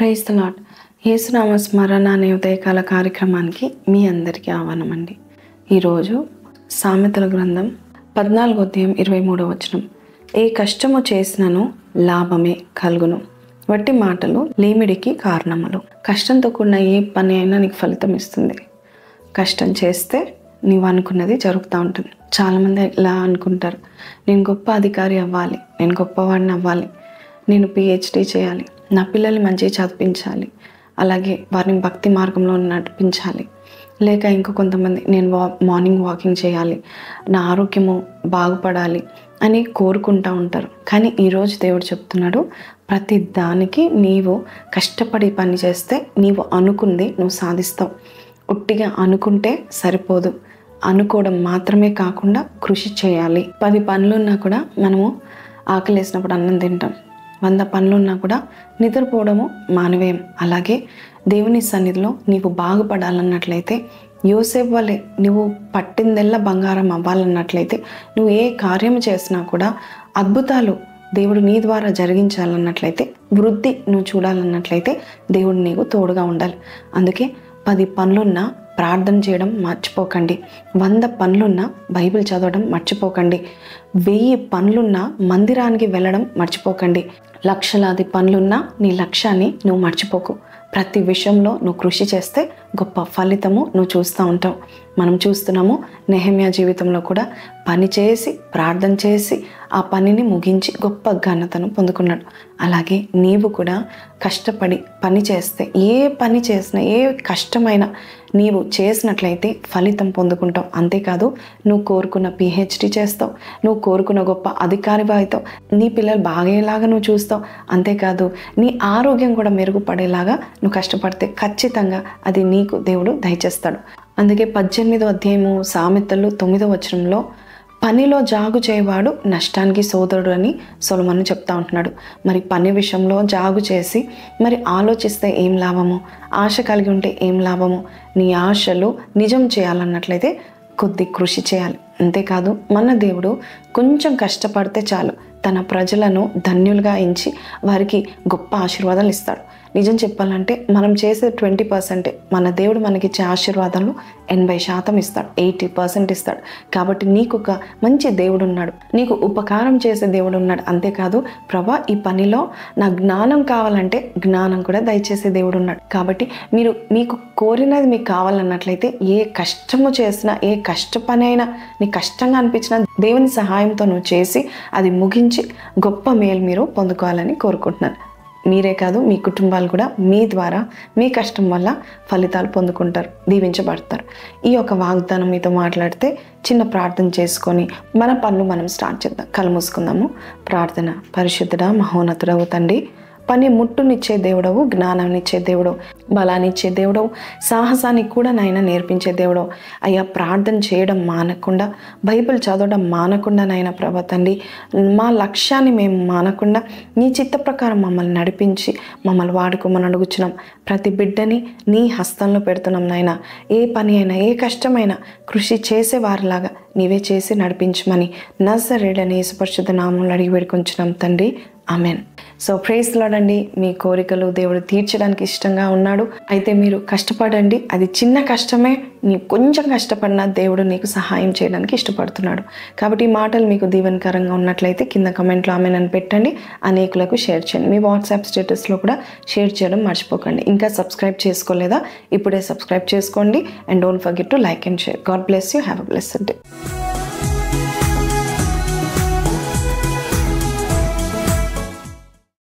Praise the lord. యేసునామ స్మరణ అనే ఉదయకాల కార్యక్రమానికి మీ అందరికీ ఆహ్వానమండి. ఈరోజు సామెతల గ్రంథం 14:23 ఏ కష్టము చేసినను లాభమే కలుగును, వట్టి మాటలు లేమిడికి కారణములు. కష్టంతో కూడిన ఏ పని అయినా నీకు ఫలితం ఇస్తుంది. కష్టం చేస్తే నీవు అనుకున్నది జరుగుతూ ఉంటుంది. చాలామంది ఇలా అనుకుంటారు, నేను గొప్ప అధికారి అవ్వాలి, నేను గొప్పవాడిని అవ్వాలి, నేను PhD చేయాలి, నా పిల్లల్ని మంచిగా చదివించాలి, అలాగే వారిని భక్తి మార్గంలో నడిపించాలి, లేక ఇంకో కొంతమంది నేను మార్నింగ్ వాకింగ్ చేయాలి, నా ఆరోగ్యము బాగుపడాలి అని కోరుకుంటూ ఉంటారు. కానీ ఈరోజు దేవుడు చెప్తున్నాడు, ప్రతి దానికి నీవు కష్టపడి పని చేస్తే నీవు అనుకుంది నువ్వు సాధిస్తావు. ఉట్టిగా అనుకుంటే సరిపోదు, అనుకోవడం మాత్రమే కాకుండా కృషి చేయాలి. 10 పనులున్నా కూడా మనము ఆకలేసినప్పుడు అన్నం తింటాం, 100 పనులున్నా కూడా నిద్రపోవడము మానవేయం. అలాగే దేవుని సన్నిధిలో నీవు బాగుపడాలన్నట్లయితే, యోసేపు వలె నువ్వు పట్టిందెల్లా బంగారం అవ్వాలన్నట్లయితే, నువ్వు ఏ కార్యం చేసినా కూడా అద్భుతాలు దేవుడు నీ ద్వారా జరిగించాలన్నట్లయితే, వృద్ధి నువ్వు చూడాలన్నట్లయితే దేవుడు నీకు తోడుగా ఉండాలి. అందుకే 10 పనులున్నా ప్రార్థన చేయడం మర్చిపోకండి, 100 పనులున్నా బైబిల్ చదవడం మర్చిపోకండి, 1000 పనులున్నా మందిరానికి వెళ్ళడం మర్చిపోకండి, లక్షలాది పనులున్నా నీ లక్ష్యాన్ని నువ్వు మర్చిపోకు. ప్రతి విషయంలో నువ్వు కృషి చేస్తే గొప్ప ఫలితము నువ్వు చూస్తూ ఉంటావు. మనం చూస్తున్నాము, నెహెమ్యా జీవితంలో కూడా పని చేసి ప్రార్థన చేసి ఆ పనిని ముగించి గొప్ప ఘనతను పొందుకున్నాడు. అలాగే నీవు కూడా కష్టపడి పని చేస్తే, ఏ పని చేసినా ఏ కష్టమైనా నీవు చేసినట్లయితే ఫలితం పొందుకుంటావు. అంతేకాదు, నువ్వు కోరుకున్న PhD చేస్తావు, నువ్వు కోరుకున్న గొప్ప అధికారిగా అవుతావు, నీ పిల్లలు బాగేలాగా నువ్వు చూస్తావు. అంతేకాదు, నీ ఆరోగ్యం కూడా మెరుగుపడేలాగా నువ్వు కష్టపడితే ఖచ్చితంగా అది నీకు దేవుడు దయచేస్తాడు. అందుకే 18వ అధ్యాయము సామెతలు 9వ వచనంలో, పనిలో జాగు చేయవాడు నష్టానికి సోదరుడు అని సొలొమోను చెప్తా ఉంటున్నాడు. మరి పని విషయంలో జాగు చేసి మరి ఆలోచిస్తే ఏం లాభము, ఆశ కలిగి ఉంటే ఏం లాభము? నీ ఆశలు నిజం చేయాలన్నట్లయితే కొద్ది కృషి చేయాలి. అంతేకాదు, మన దేవుడు కొంచెం కష్టపడితే చాలు తన ప్రజలను ధన్యులుగా ఎంచి వారికి గొప్ప ఆశీర్వాదాలు ఇస్తాడు. నిజం చెప్పాలంటే మనం చేసే 20%, మన దేవుడు మనకిచ్చే ఆశీర్వాదాలు 80% ఇస్తాడు, 80% ఇస్తాడు. కాబట్టి నీకు ఒక మంచి దేవుడు ఉన్నాడు, నీకు ఉపకారం చేసే దేవుడు ఉన్నాడు. అంతేకాదు, ప్రభా ఈ పనిలో నా జ్ఞానం కావాలంటే జ్ఞానం కూడా దయచేసే దేవుడు ఉన్నాడు. కాబట్టి మీకు కోరినది మీకు కావాలన్నట్లయితే ఏ కష్టము చేసినా, ఏ కష్ట పని అయినా నీకు కష్టంగా అనిపించినా దేవుని సహాయంతో నువ్వు చేసి అది ముగించి గొప్ప మేలు మీరు పొందుకోవాలని కోరుకుంటున్నాను. మీరే కాదు, మీ కుటుంబాలు కూడా మీ ద్వారా మీ కష్టం వల్ల ఫలితాలు పొందుకుంటారు, దీవించబడతారు. ఈ యొక్క వాగ్దానం మీతో మాట్లాడితే చిన్న ప్రార్థన చేసుకొని మన పనులు మనం స్టార్ట్ చేద్దాం. కళ్ళు మూసుకుందాము. ప్రార్థన. పరిశుద్ధుడా, మహోన్నతుడవు తండ్రి, పని ముట్టునిచ్చే దేవుడవు, జ్ఞానాన్నిచ్చే దేవుడవు, బలాన్నిచ్చే దేవుడవు, సాహసానికి కూడా నాయన నేర్పించే దేవుడవు. అయ్యా, ప్రార్థన చేయడం మానకుండా, బైబిల్ చదవడం మానకుండా నాయన ప్రభా తండ్రి, మా లక్ష్యాన్ని మేము మానకుండా నీ చిత్త ప్రకారం మమ్మల్ని నడిపించి మమ్మల్ని వాడుకోమని అడుగుచున్నాం. ప్రతి బిడ్డని నీ హస్తంలో పెడుతున్నాం నాయన. ఏ పని అయినా ఏ కష్టమైనా కృషి చేసేవారిలాగా నీవే చేసి నడిపించమని నజరేయుడైన యేసు పరిశుద్ధ నామములో అడిగి వేడుకొంచున్నాం తండ్రి, amen. So praise the Lord అండి. మీ కోరికలు దేవుడు తీర్చడానికి ఇష్టంగా ఉన్నాడు. అయితే మీరు కష్టపడండి. అది చిన్న కష్టమే, నీ కొంచెం కష్టపడినా దేవుడు నీకు సహాయం చేయడానికి ఇష్టపడుతున్నాడు. కాబట్టి ఈ మాటలు మీకు దీవెనకరంగా ఉన్నట్లయితే కింద కమెంట్లో ఆమెన్ అని పెట్టండి, అనేకులకు షేర్ చేయండి. మీ వాట్సాప్ స్టేటస్లో కూడా షేర్ చేయడం మర్చిపోకండి. ఇంకా సబ్స్క్రైబ్ చేసుకోలేదా? ఇప్పుడే సబ్స్క్రైబ్ చేసుకోండి. And don't forget to like and share. God bless you. Have a blessed day.